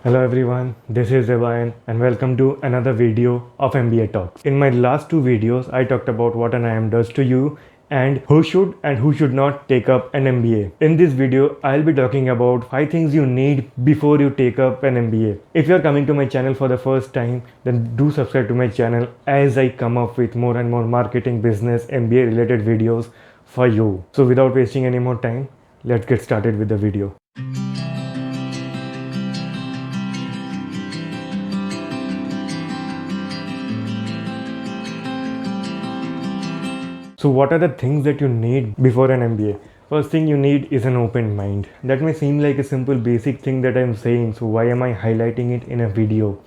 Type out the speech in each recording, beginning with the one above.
Hello everyone, this is Debayan and welcome to another video of MBA Talks. In my last two videos, I talked about what an IIM does to you and who should not take up an MBA. In this video, I'll be talking about 5 things you need before you take up an MBA. If you're coming to my channel for the first time, then do subscribe to my channel as I come up with more and more marketing, business, MBA related videos for you. So without wasting any more time, let's get started with the video. So what are the things that you need before an MBA? First thing you need is an open mind. That may seem like a simple basic thing that I'm saying, so why am I highlighting it in a video?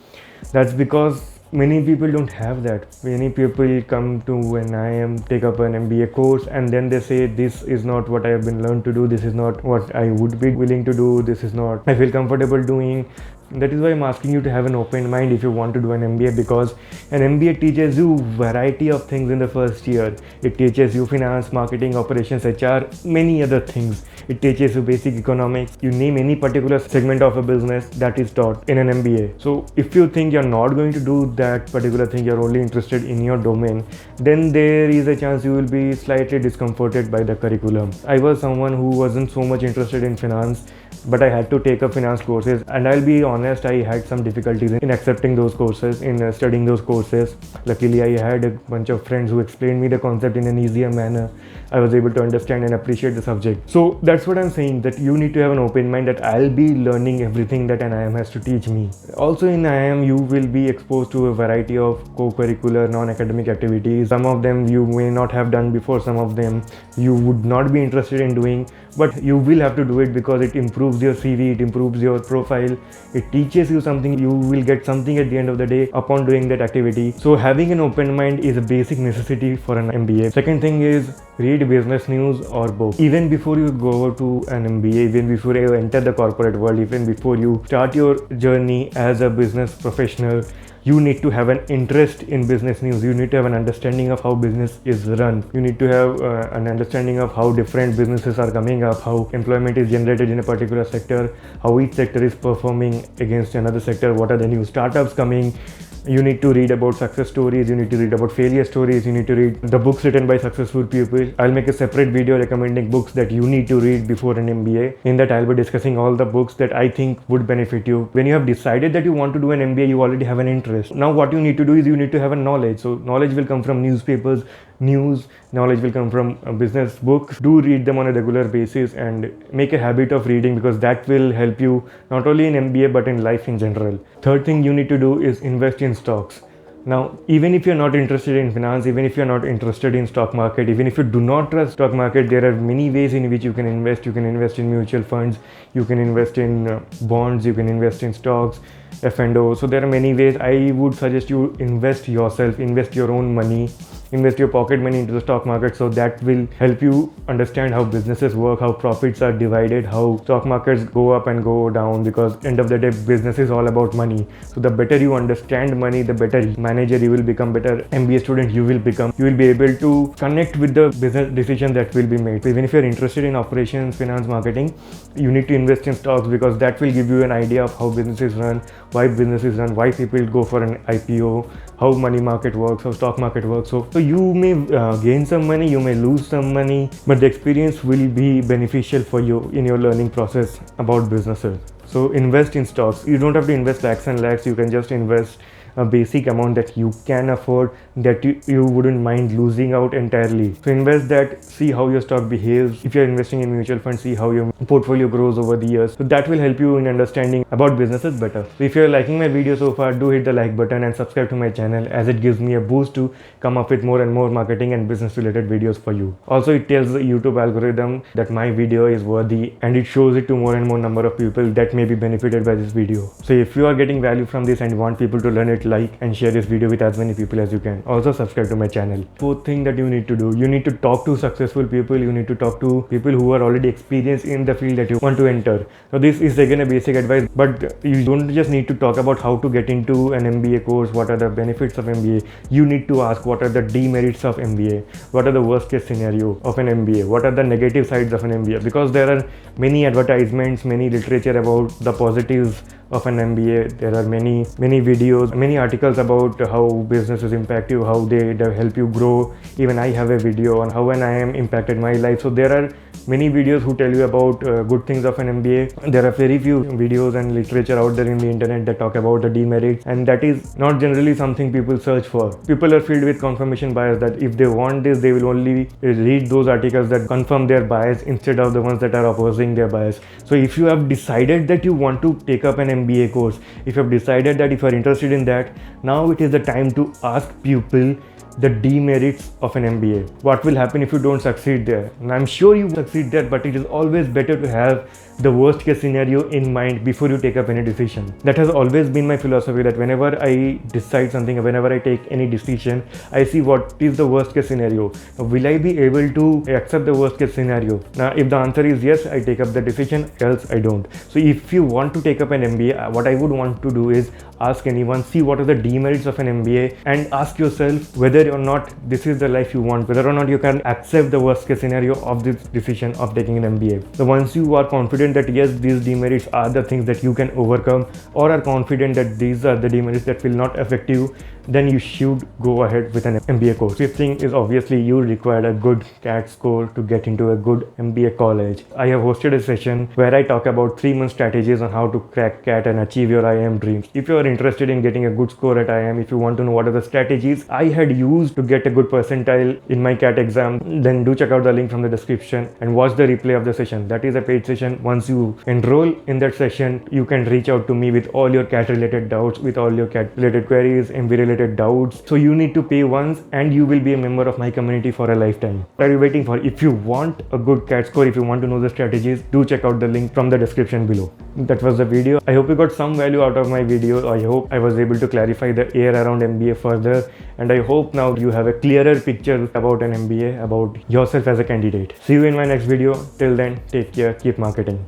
That's because many people don't have that. Many people come to an IIM, take up an MBA course, and then they say this is not what I have been learned to do, this is not what I would be willing to do, this is not I feel comfortable doing. That is why I'm asking you to have an open mind if you want to do an MBA, because an MBA teaches you variety of things in the first year. It teaches you finance, marketing, operations, HR, many other things. It teaches you basic economics. You name any particular segment of a business that is taught in an MBA. So if you think you're not going to do that particular thing, you're only interested in your domain, then there is a chance you will be slightly discomforted by the curriculum. I was someone who wasn't so much interested in finance, but I had to take up finance courses, and I'll be honest, I had some difficulties in accepting those courses, in studying those courses. Luckily, I had a bunch of friends who explained me the concept in an easier manner. I was able to understand and appreciate the subject. So that's what I'm saying, that you need to have an open mind, that I'll be learning everything that an IIM has to teach me. Also in IIM, you will be exposed to a variety of co-curricular, non-academic activities. Some of them you may not have done before, some of them you would not be interested in doing, but you will have to do it because it improves your CV, it improves your profile, it teaches you something, you will get something at the end of the day upon doing that activity. So having an open mind is a basic necessity for an MBA. Second thing is read business news or books. Even before you go to an MBA, even before you enter the corporate world, even before you start your journey as a business professional, you need to have an interest in business news. You need to have an understanding of how business is run. You need to have an understanding of how different businesses are coming up, how employment is generated in a particular sector, how each sector is performing against another sector, what are the new startups coming. You need to read about success stories, you need to read about failure stories, you need to read the books written by successful people. I'll make a separate video recommending books that you need to read before an MBA. In that, I'll be discussing all the books that I think would benefit you. When you have decided that you want to do an MBA, you already have an interest. Now what you need to do is you need to have a knowledge. So knowledge will come from newspapers, news, knowledge will come from business books. Do read them on a regular basis and make a habit of reading, because that will help you not only in MBA but in life in general. Third thing you need to do is invest in stocks. Now, even if you're not interested in finance, even if you're not interested in stock market, even if you do not trust stock market, there are many ways in which you can invest. You can invest in mutual funds, you can invest in bonds, you can invest in stocks, F&O. So there are many ways. I would suggest you invest yourself, invest your own money, invest your pocket money into the stock market. So that will help you understand how businesses work, how profits are divided, how stock markets go up and go down, because end of the day business is all about money. So the better you understand money, the better manager you will become, better MBA student you will become. You will be able to connect with the business decision that will be made. So even if you're interested in operations, finance, marketing, you need to invest in stocks, because that will give you an idea of how businesses run, why businesses run, why people go for an IPO, how money market works, how stock market works. So you may gain some money, you may lose some money, but the experience will be beneficial for you in your learning process about businesses. So invest in stocks. You don't have to invest lakhs and lakhs. You can just invest a basic amount that you can afford, that you wouldn't mind losing out entirely. So invest that, see how your stock behaves. If you're investing in mutual funds, see how your portfolio grows over the years. So that will help you in understanding about businesses better. So if you're liking my video so far, do hit the like button and subscribe to my channel, as it gives me a boost to come up with more and more marketing and business related videos for you. Also, it tells the YouTube algorithm that my video is worthy, and it shows it to more and more number of people that may be benefited by this video. So if you are getting value from this and want people to learn it, like and share this video with as many people as you can. Also subscribe to my channel. Fourth thing that you need to do, you need to talk to successful people. You need to talk to people who are already experienced in the field that you want to enter. So this is again a basic advice, but you don't just need to talk about how to get into an MBA course, what are the benefits of MBA. You need to ask what are the demerits of MBA, what are the worst case scenario of an MBA, what are the negative sides of an MBA, because there are many advertisements, many literature about the positives of an MBA. There are many videos, many articles about how businesses impact you, how they help you grow. Even I have a video on how an IIM impacted my life. So there are many videos who tell you about good things of an MBA. There are very few videos and literature out there in the internet that talk about the demerits, and that is not generally something people search for. People are filled with confirmation bias, that if they want this, they will only read those articles that confirm their bias instead of the ones that are opposing their bias. So if you have decided that you want to take up an MBA course, if you have decided that if you are interested in that, now it is the time to ask people the demerits of an MBA. What will happen if you don't succeed there? And I'm sure you succeed there, but it is always better to have the worst case scenario in mind before you take up any decision. That has always been my philosophy, that whenever I decide something, whenever I take any decision, I see what is the worst case scenario. Now, will I be able to accept the worst case scenario? Now, if the answer is yes, I take up the decision, else I don't. So if you want to take up an MBA, what I would want to do is ask anyone, see what are the demerits of an MBA, and ask yourself whether or not this is the life you want, whether or not you can accept the worst case scenario of this decision of taking an MBA. So once you are confident that yes, these demerits are the things that you can overcome, or are confident that these are the demerits that will not affect you, then you should go ahead with an MBA course. Fifth thing is obviously you require a good CAT score to get into a good MBA college. I have hosted a session where I talk about 3-month strategies on how to crack CAT and achieve your IIM dreams. If you are interested in getting a good score at IIM, if you want to know what are the strategies I had used to get a good percentile in my CAT exam, then do check out the link from the description and watch the replay of the session. That is a paid session. Once you enroll in that session, you can reach out to me with all your CAT related doubts, with all your CAT related queries, MBA related doubts. So you need to pay once and you will be a member of my community for a lifetime. What are you waiting for? If you want a good CAT score, if you want to know the strategies, do check out the link from the description below. That was the video. I hope you got some value out of my video. I hope I was able to clarify the air around MBA further, and I hope now you have a clearer picture about an MBA, about yourself as a candidate. See you in my next video. Till then, take care, keep marketing.